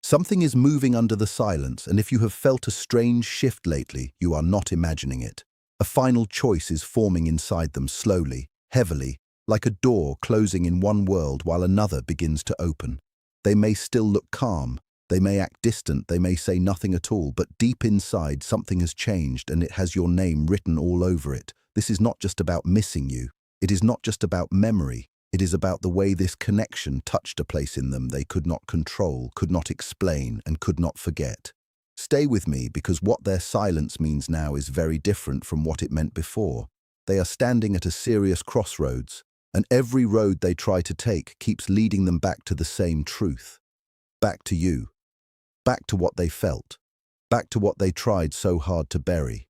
Something is moving under the silence, and if you have felt a strange shift lately, you are not imagining it. A final choice is forming inside them slowly, heavily, like a door closing in one world while another begins to open. They may still look calm, they may act distant, they may say nothing at all, but deep inside something has changed and it has your name written all over it. This is not just about missing you. It is not just about memory. It is about the way this connection touched a place in them they could not control, could not explain, and could not forget. Stay with me, because what their silence means now is very different from what it meant before. They are standing at a serious crossroads, and every road they try to take keeps leading them back to the same truth. Back to you. Back to what they felt. Back to what they tried so hard to bury.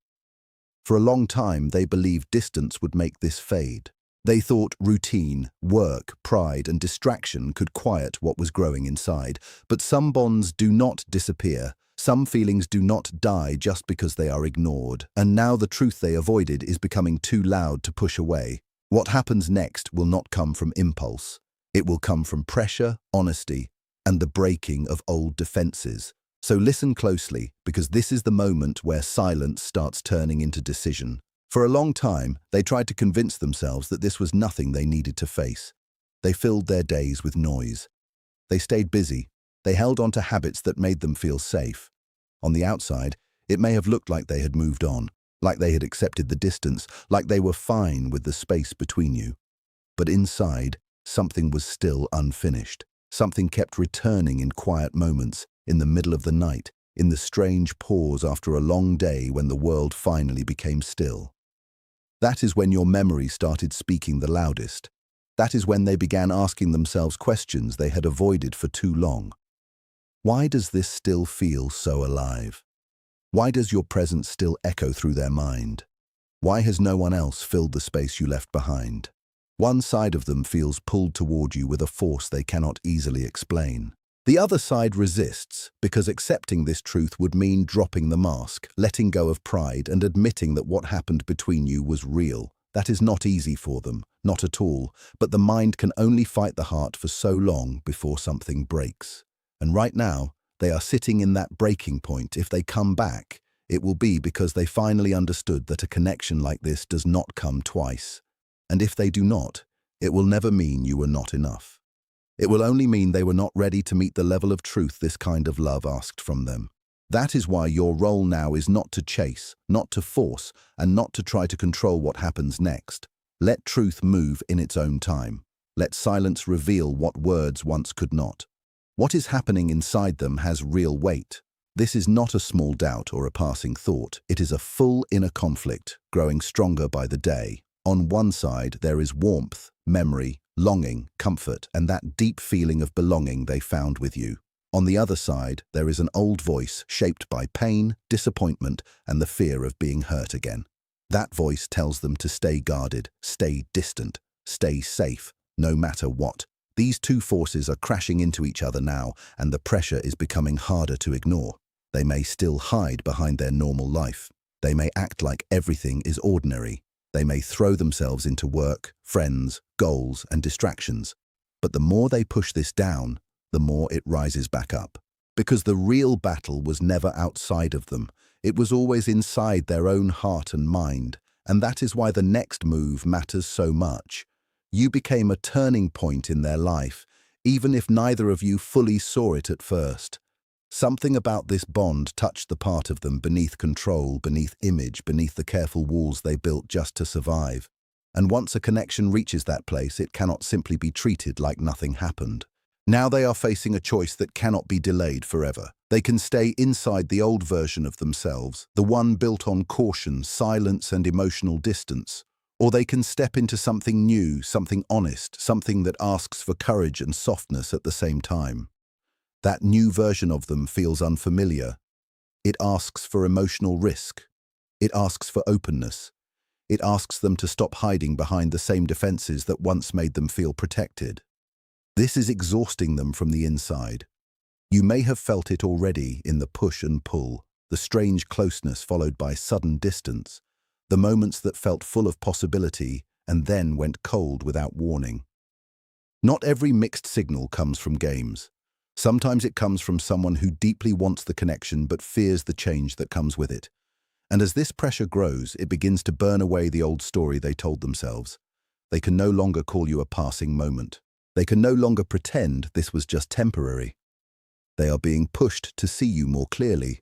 For a long time, they believed distance would make this fade. They thought routine, work, pride, and distraction could quiet what was growing inside. But some bonds do not disappear. Some feelings do not die just because they are ignored. And now the truth they avoided is becoming too loud to push away. What happens next will not come from impulse. It will come from pressure, honesty, and the breaking of old defenses. So listen closely, because this is the moment where silence starts turning into decision. For a long time, they tried to convince themselves that this was nothing they needed to face. They filled their days with noise. They stayed busy. They held on to habits that made them feel safe. On the outside, it may have looked like they had moved on, like they had accepted the distance, like they were fine with the space between you. But inside, something was still unfinished. Something kept returning in quiet moments, in the middle of the night, in the strange pause after a long day when the world finally became still. That is when your memory started speaking the loudest. That is when they began asking themselves questions they had avoided for too long. Why does this still feel so alive? Why does your presence still echo through their mind? Why has no one else filled the space you left behind? One side of them feels pulled toward you with a force they cannot easily explain. The other side resists, because accepting this truth would mean dropping the mask, letting go of pride, and admitting that what happened between you was real. That is not easy for them, not at all, but the mind can only fight the heart for so long before something breaks. And right now, they are sitting in that breaking point. If they come back, it will be because they finally understood that a connection like this does not come twice. And if they do not, it will never mean you were not enough. It will only mean they were not ready to meet the level of truth this kind of love asked from them. That is why your role now is not to chase, not to force, and not to try to control what happens next. Let truth move in its own time. Let silence reveal what words once could not. What is happening inside them has real weight. This is not a small doubt or a passing thought. It is a full inner conflict, growing stronger by the day. On one side, there is warmth, memory, longing, comfort, and that deep feeling of belonging they found with you. On the other side, there is an old voice shaped by pain, disappointment, and the fear of being hurt again. That voice tells them to stay guarded, stay distant, stay safe, no matter what. These two forces are crashing into each other now, and the pressure is becoming harder to ignore. They may still hide behind their normal life. They may act like everything is ordinary. They may throw themselves into work, friends, goals, and distractions. But the more they push this down, the more it rises back up. Because the real battle was never outside of them. It was always inside their own heart and mind. And that is why the next move matters so much. You became a turning point in their life, even if neither of you fully saw it at first. Something about this bond touched the part of them beneath control, beneath image, beneath the careful walls they built just to survive. And once a connection reaches that place, it cannot simply be treated like nothing happened. Now they are facing a choice that cannot be delayed forever. They can stay inside the old version of themselves, the one built on caution, silence, and emotional distance. Or they can step into something new, something honest, something that asks for courage and softness at the same time. That new version of them feels unfamiliar. It asks for emotional risk. It asks for openness. It asks them to stop hiding behind the same defenses that once made them feel protected. This is exhausting them from the inside. You may have felt it already in the push and pull, the strange closeness followed by sudden distance, the moments that felt full of possibility and then went cold without warning. Not every mixed signal comes from games. Sometimes it comes from someone who deeply wants the connection but fears the change that comes with it. And as this pressure grows, it begins to burn away the old story they told themselves. They can no longer call you a passing moment. They can no longer pretend this was just temporary. They are being pushed to see you more clearly.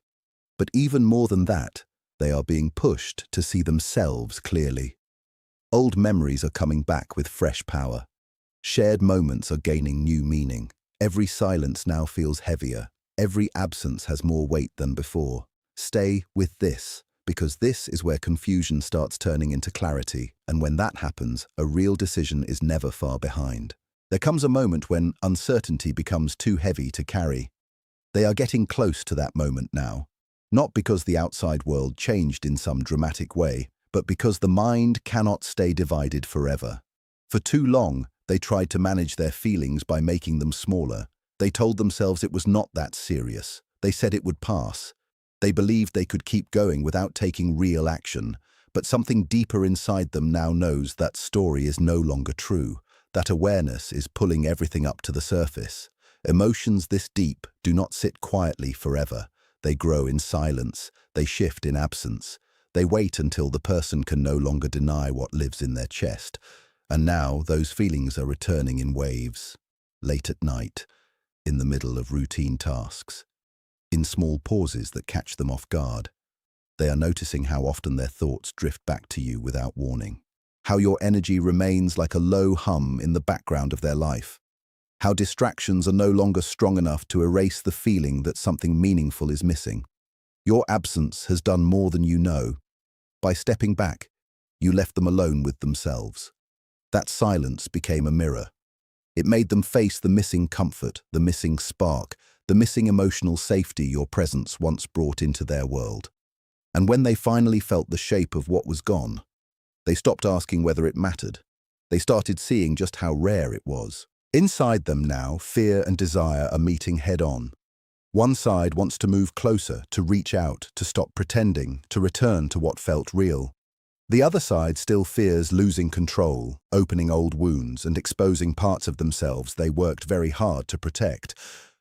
But even more than that, they are being pushed to see themselves clearly. Old memories are coming back with fresh power. Shared moments are gaining new meaning. Every silence now feels heavier. Every absence has more weight than before. Stay with this, because this is where confusion starts turning into clarity, and when that happens, a real decision is never far behind. There comes a moment when uncertainty becomes too heavy to carry. They are getting close to that moment now, not because the outside world changed in some dramatic way, but because the mind cannot stay divided forever. For too long, they tried to manage their feelings by making them smaller. They told themselves it was not that serious. They said it would pass. They believed they could keep going without taking real action, but something deeper inside them now knows that story is no longer true. That awareness is pulling everything up to the surface. Emotions this deep do not sit quietly forever. They grow in silence. They shift in absence. They wait until the person can no longer deny what lives in their chest. And now those feelings are returning in waves, late at night, in the middle of routine tasks, in small pauses that catch them off guard. They are noticing how often their thoughts drift back to you without warning, how your energy remains like a low hum in the background of their life, how distractions are no longer strong enough to erase the feeling that something meaningful is missing. Your absence has done more than you know. By stepping back, you left them alone with themselves. That silence became a mirror. It made them face the missing comfort, the missing spark, the missing emotional safety your presence once brought into their world. And when they finally felt the shape of what was gone, they stopped asking whether it mattered. They started seeing just how rare it was. Inside them now, fear and desire are meeting head-on. One side wants to move closer, to reach out, to stop pretending, to return to what felt real. The other side still fears losing control, opening old wounds and exposing parts of themselves they worked very hard to protect.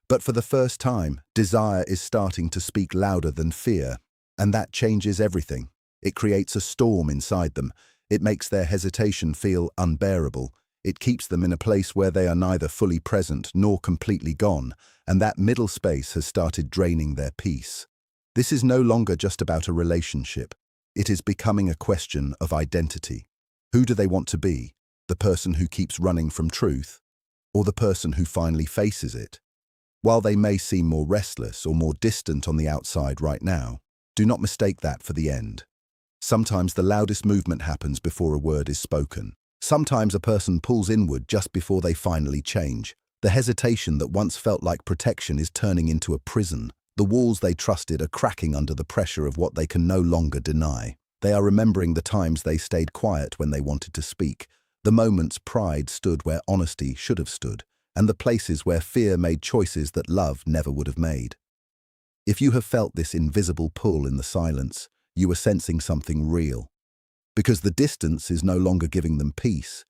But for the first time, desire is starting to speak louder than fear, and that changes everything. It creates a storm inside them. It makes their hesitation feel unbearable. It keeps them in a place where they are neither fully present nor completely gone, and that middle space has started draining their peace. This is no longer just about a relationship. It is becoming a question of identity. Who do they want to be? The person who keeps running from truth, or the person who finally faces it? While they may seem more restless or more distant on the outside right now, do not mistake that for the end. Sometimes the loudest movement happens before a word is spoken. Sometimes a person pulls inward just before they finally change. The hesitation that once felt like protection is turning into a prison. The walls they trusted are cracking under the pressure of what they can no longer deny. They are remembering the times they stayed quiet when they wanted to speak, the moments pride stood where honesty should have stood, and the places where fear made choices that love never would have made. If you have felt this invisible pull in the silence, you are sensing something real. Because the distance is no longer giving them peace,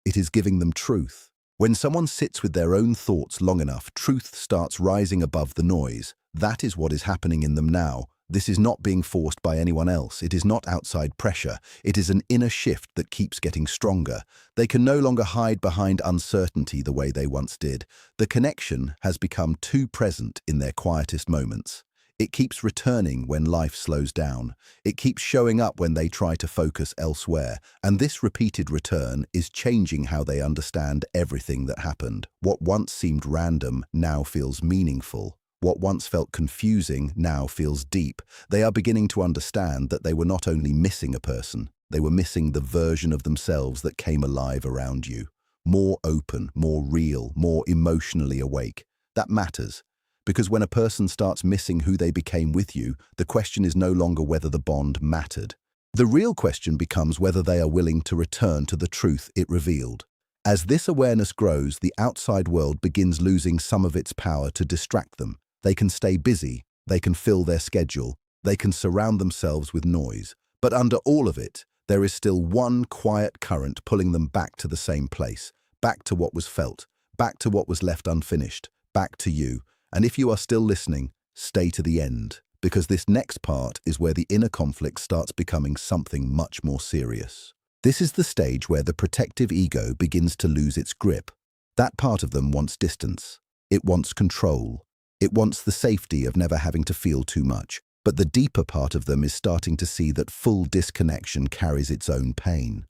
it is giving them truth. When someone sits with their own thoughts long enough, truth starts rising above the noise. That is what is happening in them now. This is not being forced by anyone else. It is not outside pressure. It is an inner shift that keeps getting stronger. They can no longer hide behind uncertainty the way they once did. The connection has become too present in their quietest moments. It keeps returning when life slows down. It keeps showing up when they try to focus elsewhere. And this repeated return is changing how they understand everything that happened. What once seemed random now feels meaningful. What once felt confusing now feels deep. They are beginning to understand that they were not only missing a person, they were missing the version of themselves that came alive around you. More open, more real, more emotionally awake. That matters. Because when a person starts missing who they became with you, the question is no longer whether the bond mattered. The real question becomes whether they are willing to return to the truth it revealed. As this awareness grows, the outside world begins losing some of its power to distract them. They can stay busy, they can fill their schedule, they can surround themselves with noise. But under all of it, there is still one quiet current pulling them back to the same place, back to what was felt, back to what was left unfinished, back to you. And if you are still listening, stay to the end, because this next part is where the inner conflict starts becoming something much more serious. This is the stage where the protective ego begins to lose its grip. That part of them wants distance. It wants control. It wants the safety of never having to feel too much. But the deeper part of them is starting to see that full disconnection carries its own pain.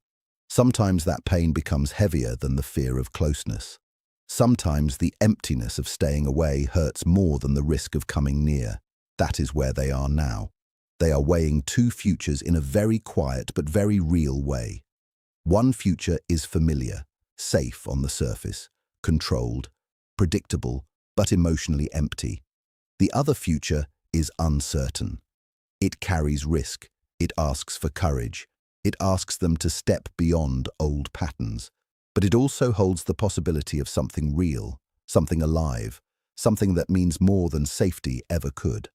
Sometimes that pain becomes heavier than the fear of closeness. Sometimes the emptiness of staying away hurts more than the risk of coming near. That is where they are now. They are weighing two futures in a very quiet but very real way. One future is familiar, safe on the surface, controlled, predictable, but emotionally empty. The other future is uncertain. It carries risk. It asks for courage. It asks them to step beyond old patterns. But it also holds the possibility of something real, something alive, something that means more than safety ever could.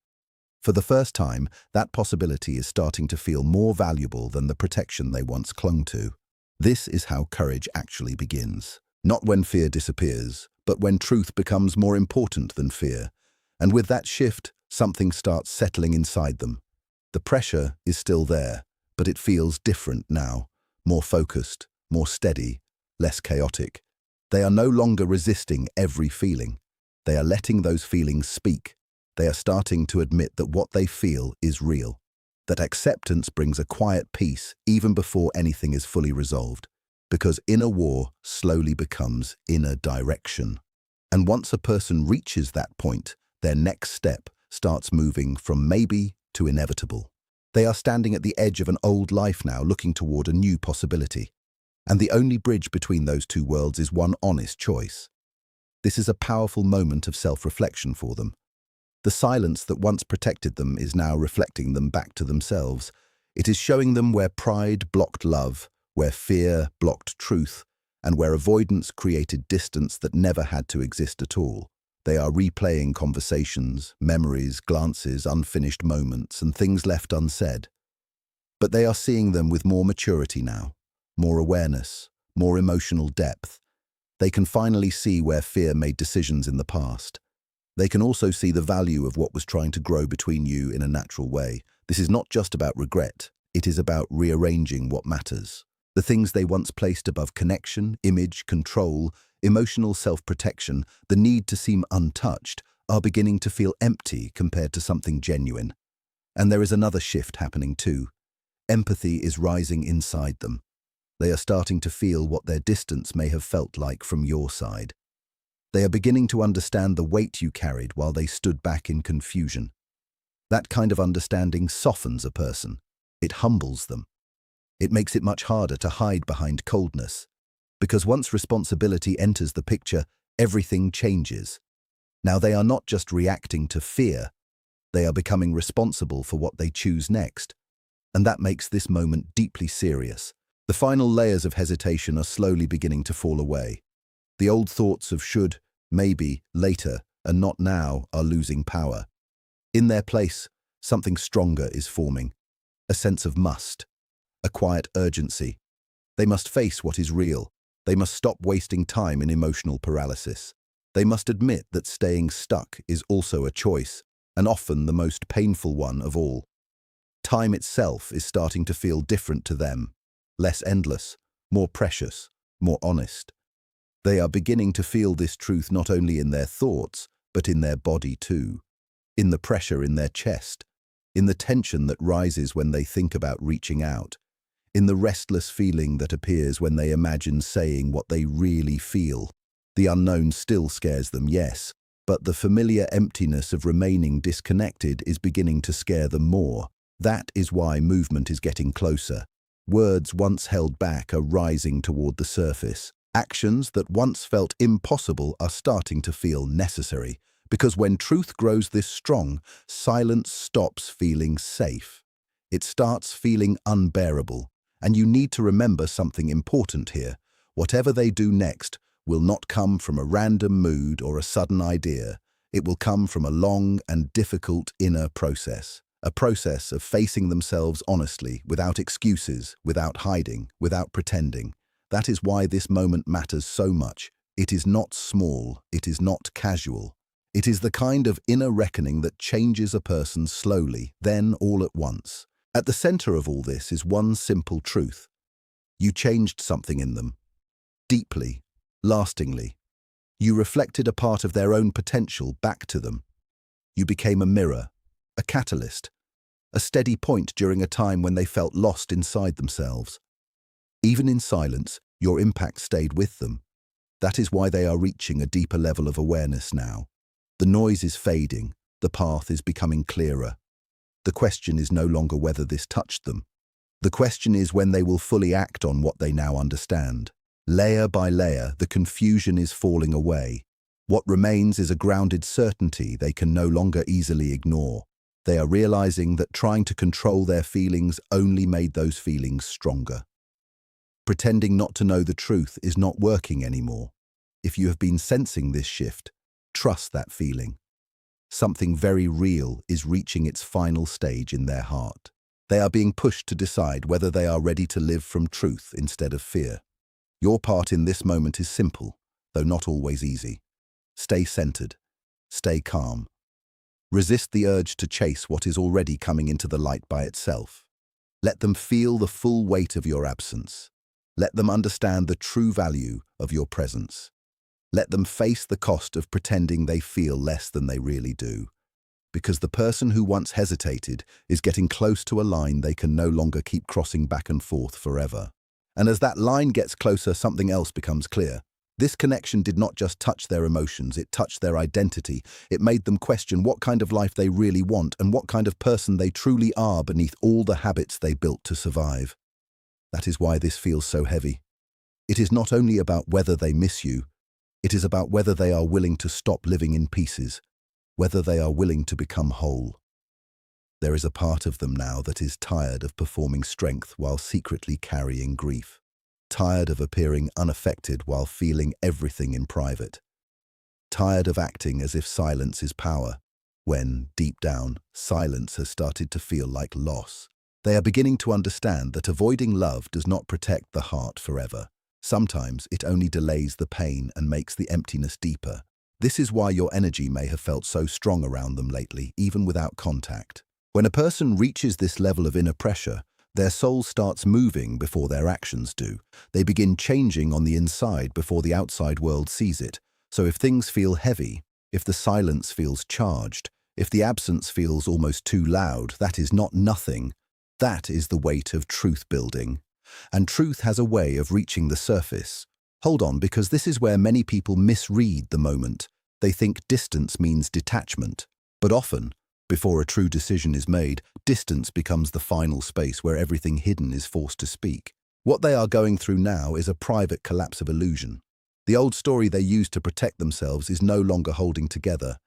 For the first time, that possibility is starting to feel more valuable than the protection they once clung to. This is how courage actually begins. Not when fear disappears, but when truth becomes more important than fear. And with that shift, something starts settling inside them. The pressure is still there, but it feels different now, more focused, more steady, less chaotic. They are no longer resisting every feeling. They are letting those feelings speak. They are starting to admit that what they feel is real. That acceptance brings a quiet peace even before anything is fully resolved. Because inner war slowly becomes inner direction. And once a person reaches that point, their next step starts moving from maybe to inevitable. They are standing at the edge of an old life now, looking toward a new possibility. And the only bridge between those two worlds is one honest choice. This is a powerful moment of self-reflection for them. The silence that once protected them is now reflecting them back to themselves. It is showing them where pride blocked love, where fear blocked truth, and where avoidance created distance that never had to exist at all. They are replaying conversations, memories, glances, unfinished moments, and things left unsaid. But they are seeing them with more maturity now, more awareness, more emotional depth. They can finally see where fear made decisions in the past. They can also see the value of what was trying to grow between you in a natural way. This is not just about regret. It is about rearranging what matters. The things they once placed above connection, image, control, emotional self-protection, the need to seem untouched, are beginning to feel empty compared to something genuine. And there is another shift happening too. Empathy is rising inside them. They are starting to feel what their distance may have felt like from your side. They are beginning to understand the weight you carried while they stood back in confusion. That kind of understanding softens a person. It humbles them. It makes it much harder to hide behind coldness. Because once responsibility enters the picture, everything changes. Now they are not just reacting to fear. They are becoming responsible for what they choose next. And that makes this moment deeply serious. The final layers of hesitation are slowly beginning to fall away. The old thoughts of should, maybe, later, and not now are losing power. In their place, something stronger is forming. A sense of must. A quiet urgency. They must face what is real. They must stop wasting time in emotional paralysis. They must admit that staying stuck is also a choice, and often the most painful one of all. Time itself is starting to feel different to them. Less endless, more precious, more honest. They are beginning to feel this truth not only in their thoughts, but in their body too. In the pressure in their chest. In the tension that rises when they think about reaching out. In the restless feeling that appears when they imagine saying what they really feel. The unknown still scares them, yes, but the familiar emptiness of remaining disconnected is beginning to scare them more. That is why movement is getting closer. Words once held back are rising toward the surface. Actions that once felt impossible are starting to feel necessary. Because when truth grows this strong, silence stops feeling safe. It starts feeling unbearable. And you need to remember something important here. Whatever they do next will not come from a random mood or a sudden idea. It will come from a long and difficult inner process. A process of facing themselves honestly, without excuses, without hiding, without pretending. That is why this moment matters so much. It is not small. It is not casual. It is the kind of inner reckoning that changes a person slowly, then all at once. At the center of all this is one simple truth. You changed something in them. Deeply, lastingly. You reflected a part of their own potential back to them. You became a mirror, a catalyst, a steady point during a time when they felt lost inside themselves. Even in silence, your impact stayed with them. That is why they are reaching a deeper level of awareness now. The noise is fading, the path is becoming clearer. The question is no longer whether this touched them. The question is when they will fully act on what they now understand. Layer by layer, the confusion is falling away. What remains is a grounded certainty they can no longer easily ignore. They are realizing that trying to control their feelings only made those feelings stronger. Pretending not to know the truth is not working anymore. If you have been sensing this shift, trust that feeling. Something very real is reaching its final stage in their heart. They are being pushed to decide whether they are ready to live from truth instead of fear. Your part in this moment is simple, though not always easy. Stay centered. Stay calm. Resist the urge to chase what is already coming into the light by itself. Let them feel the full weight of your absence. Let them understand the true value of your presence. Let them face the cost of pretending they feel less than they really do. Because the person who once hesitated is getting close to a line they can no longer keep crossing back and forth forever. And as that line gets closer, something else becomes clear. This connection did not just touch their emotions, it touched their identity. It made them question what kind of life they really want and what kind of person they truly are beneath all the habits they built to survive. That is why this feels so heavy. It is not only about whether they miss you, it is about whether they are willing to stop living in pieces, whether they are willing to become whole. There is a part of them now that is tired of performing strength while secretly carrying grief, tired of appearing unaffected while feeling everything in private, tired of acting as if silence is power, when, deep down, silence has started to feel like loss. They are beginning to understand that avoiding love does not protect the heart forever. Sometimes it only delays the pain and makes the emptiness deeper. This is why your energy may have felt so strong around them lately, even without contact. When a person reaches this level of inner pressure, their soul starts moving before their actions do. They begin changing on the inside before the outside world sees it. So if things feel heavy, if the silence feels charged, if the absence feels almost too loud, that is not nothing. That is the weight of truth building. And truth has a way of reaching the surface. Hold on, because this is where many people misread the moment. They think distance means detachment. But often, before a true decision is made, distance becomes the final space where everything hidden is forced to speak. What they are going through now is a private collapse of illusion. The old story they used to protect themselves is no longer holding together.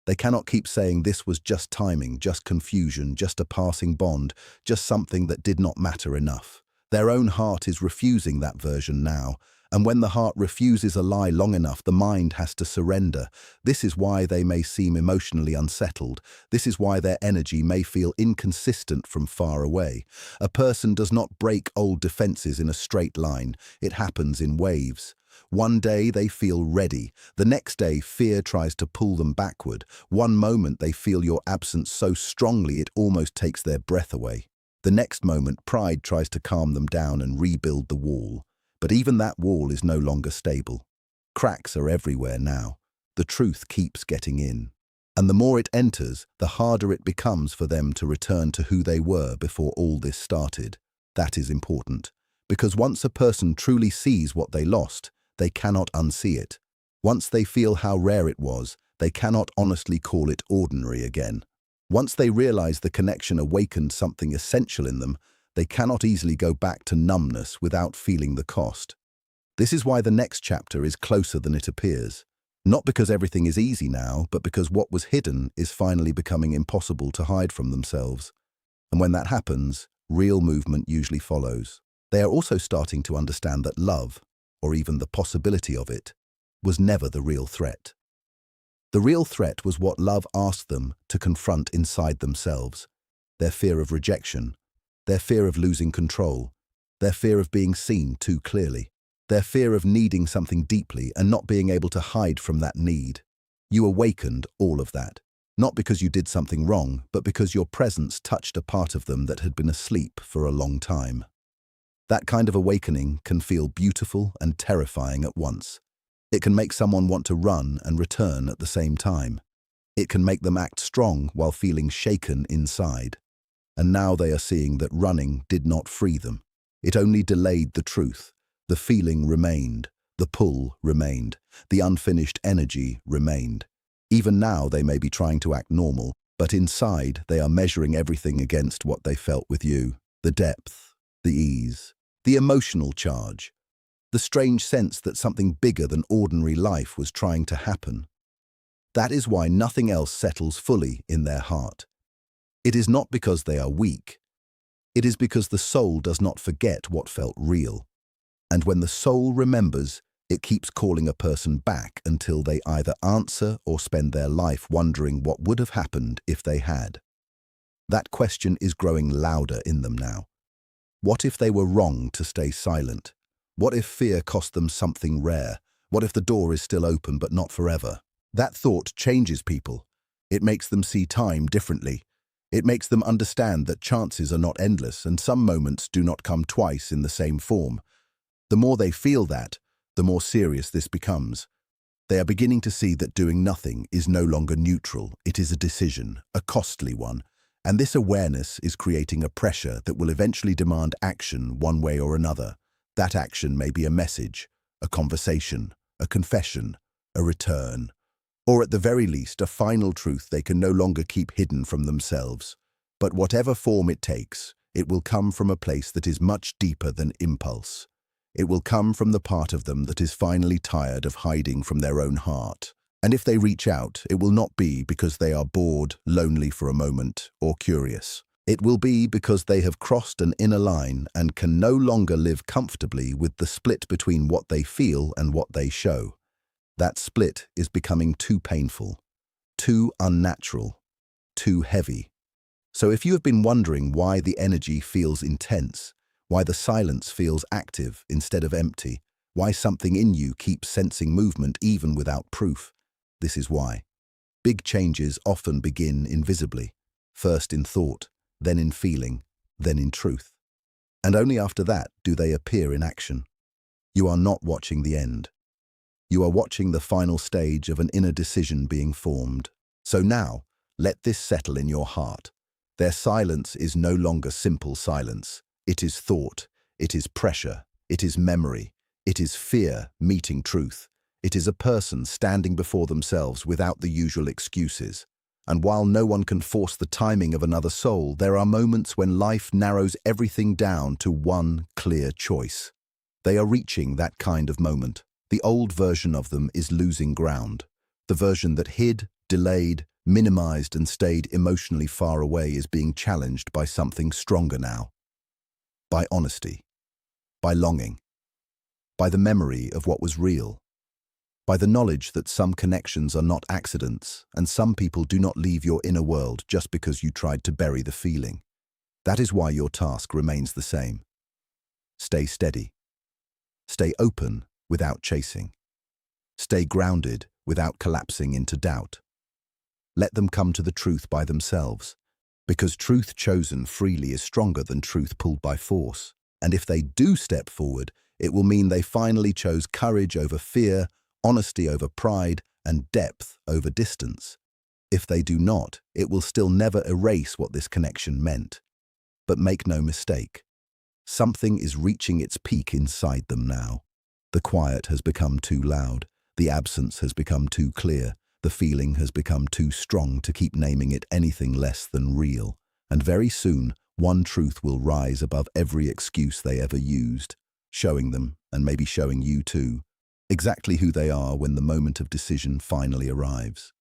They cannot keep saying this was just timing, just confusion, just a passing bond, just something that did not matter enough. Their own heart is refusing that version now. And when the heart refuses a lie long enough, the mind has to surrender. This is why they may seem emotionally unsettled. This is why their energy may feel inconsistent from far away. A person does not break old defenses in a straight line. It happens in waves. One day they feel ready. The next day fear tries to pull them backward. One moment they feel your absence so strongly it almost takes their breath away. The next moment pride tries to calm them down and rebuild the wall. But even that wall is no longer stable. Cracks are everywhere now. The truth keeps getting in. And the more it enters, the harder it becomes for them to return to who they were before all this started. That is important. Because once a person truly sees what they lost, they cannot unsee it. Once they feel how rare it was, they cannot honestly call it ordinary again. Once they realize the connection awakened something essential in them, they cannot easily go back to numbness without feeling the cost. This is why the next chapter is closer than it appears. Not because everything is easy now, but because what was hidden is finally becoming impossible to hide from themselves. And when that happens, real movement usually follows. They are also starting to understand that love, or even the possibility of it, was never the real threat. The real threat was what love asked them to confront inside themselves. Their fear of rejection, their fear of losing control, their fear of being seen too clearly, their fear of needing something deeply and not being able to hide from that need. You awakened all of that, not because you did something wrong, but because your presence touched a part of them that had been asleep for a long time. That kind of awakening can feel beautiful and terrifying at once. It can make someone want to run and return at the same time. It can make them act strong while feeling shaken inside. And now they are seeing that running did not free them. It only delayed the truth. The feeling remained. The pull remained. The unfinished energy remained. Even now they may be trying to act normal, but inside they are measuring everything against what they felt with you. The depth, the ease, the emotional charge, the strange sense that something bigger than ordinary life was trying to happen. That is why nothing else settles fully in their heart. It is not because they are weak. It is because the soul does not forget what felt real. And when the soul remembers, it keeps calling a person back until they either answer or spend their life wondering what would have happened if they had. That question is growing louder in them now. What if they were wrong to stay silent? What if fear cost them something rare? What if the door is still open but not forever? That thought changes people. It makes them see time differently. It makes them understand that chances are not endless and some moments do not come twice in the same form. The more they feel that, the more serious this becomes. They are beginning to see that doing nothing is no longer neutral. It is a decision, a costly one. And this awareness is creating a pressure that will eventually demand action one way or another. That action may be a message, a conversation, a confession, a return, or at the very least a final truth they can no longer keep hidden from themselves. But whatever form it takes, it will come from a place that is much deeper than impulse. It will come from the part of them that is finally tired of hiding from their own heart. And if they reach out, it will not be because they are bored, lonely for a moment, or curious. It will be because they have crossed an inner line and can no longer live comfortably with the split between what they feel and what they show. That split is becoming too painful, too unnatural, too heavy. So if you have been wondering why the energy feels intense, why the silence feels active instead of empty, why something in you keeps sensing movement even without proof, this is why. Big changes often begin invisibly, first in thought, then in feeling, then in truth. And only after that do they appear in action. You are not watching the end. You are watching the final stage of an inner decision being formed. So now, let this settle in your heart. Their silence is no longer simple silence. It is thought, it is pressure, it is memory, it is fear meeting truth. It is a person standing before themselves without the usual excuses. And while no one can force the timing of another soul, there are moments when life narrows everything down to one clear choice. They are reaching that kind of moment. The old version of them is losing ground. The version that hid, delayed, minimized and stayed emotionally far away is being challenged by something stronger now. By honesty, by longing, by the memory of what was real, by the knowledge that some connections are not accidents and some people do not leave your inner world just because you tried to bury the feeling. That is why your task remains the same. Stay steady. Stay open without chasing. Stay grounded without collapsing into doubt. Let them come to the truth by themselves, because truth chosen freely is stronger than truth pulled by force. And if they do step forward, it will mean they finally chose courage over fear, honesty over pride, and depth over distance. If they do not, it will still never erase what this connection meant. But make no mistake, something is reaching its peak inside them now. The quiet has become too loud, the absence has become too clear, the feeling has become too strong to keep naming it anything less than real. And very soon, one truth will rise above every excuse they ever used, showing them, and maybe showing you too, exactly who they are when the moment of decision finally arrives.